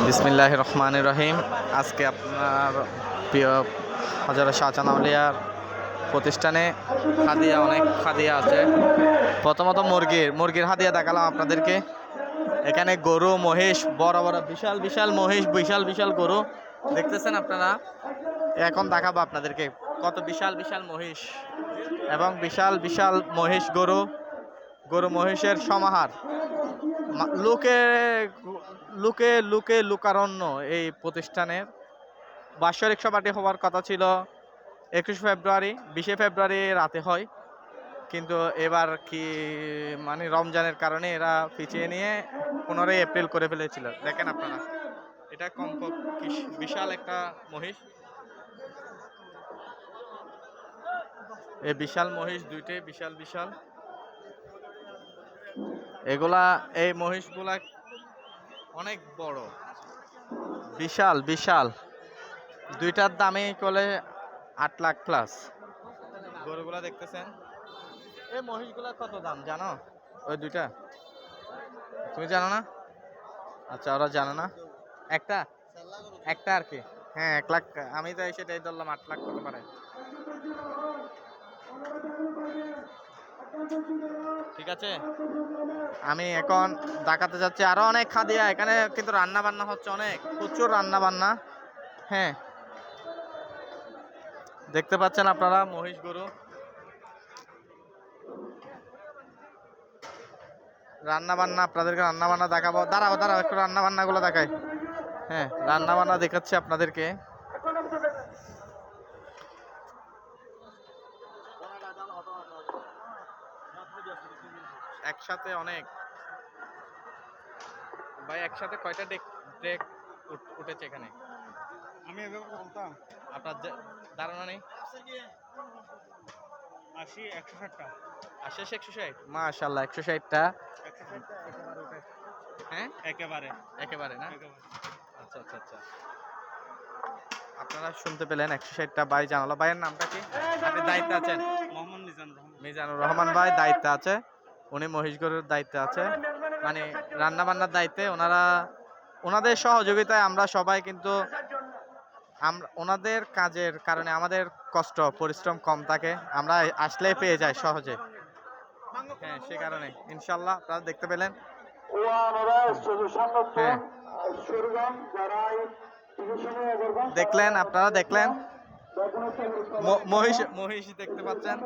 বিসমিল্লাহির রহমানির রহিম। আজকে আপনার প্রিয় হযরত শাহজাহান আউলিয়ার প্রতিষ্ঠানে অনেক হাদিয়া আছে। প্রথমত মুরগির হাদিয়া দেখালাম আপনাদেরকে। এখানে গরু মহিষ, বড় বড় বিশাল বিশাল মহিষ, বিশাল বিশাল গরু দেখতেছেন আপনারা। এখন দেখাবো আপনাদেরকে কত বিশাল বিশাল মহিষ এবং বিশাল বিশাল মহিষ গরু মহিষের সমাহার। লোকে লুকে লুকে লুকারণ্য এই প্রতিষ্ঠানের। বাৎসরিক সভাটি হওয়ার কথা ছিল 21 ফেব্রুয়ারি, 20 ফেব্রুয়ারি রাতে হয়, কিন্তু এবার কি মানে রমজানের কারণে এরা পিছিয়ে নিয়ে 15 এপ্রিল করে ফেলেছিল। দেখেন আপনারা, এটা কমপক্ষে বিশাল একটা মহিষ। এই বিশাল মহিষ দুইটাই বিশাল বিশাল। এই মহিষগুলা অনেক বড়, বিশাল বিশাল। দুইটার দামে করলে 8 লাখ প্লাস। গরুগুলা দেখতেছেন। এই মহিষগুলা কত দাম জানো? ওই দুইটা তুমি জানো না? আচ্ছা, ওরা জানো না। একটা একটা আর কি। হ্যাঁ, 1 লাখ। আমি তো সেটাই ধরলাম 8 লাখ কত পারে। ঠিক আছে, আমি এখন দেখাতে যাচ্ছি আরো অনেক খাদিয়া। এখানে কিন্তু রান্না বান্না হচ্ছে, অনেক প্রচুর রান্না বান্না। হ্যাঁ, দেখতে পাচ্ছেন আপনারা মহিষ গরু রান্না বান্না। আপনাদেরকে রান্না বান্না দেখাবো। দাঁড়াও একটু রান্না বান্না গুলো দেখাই। হ্যাঁ, রান্না বান্না দেখাচ্ছি আপনাদেরকে। একসাথে অনেক ভাই, একসাথে কয়টা ডেক উঠেছে এখানে? আমি এভাবে বলতাম আপনার ধারণা নেই? 80 160টা। 80 160? মাশাআল্লাহ, 160টা। 160টা একেবারে উঠে। হ্যাঁ, একেবারে না। একেবারে। আচ্ছা আচ্ছা আচ্ছা, আপনারা শুনতে পেলেন 160টা ভাই জানালো। ভাইয়ের নামটা কি? আপনি দায়িত্বে আছেন? মোহাম্মদ মিজানুর রহমান ভাই দায়িত্বে আছে। উনি মহিষ গরুর দায়িত্বে আছে, মানে রান্না বান্নার দায়িত্বে। ওনাদের সহযোগিতায় আমরা সবাই কিন্তু ওনাদের কাজের কারণে আমাদের কষ্ট পরিশ্রম কম থাকে, আমরা আসলেই পেয়ে যাই সহজে। হ্যাঁ, সে কারণে ইনশাল্লাহ আপনারা দেখতে পেলেন। হ্যাঁ, দেখলেন, আপনারা দেখলেন মহিষ দেখতে পাচ্ছেন।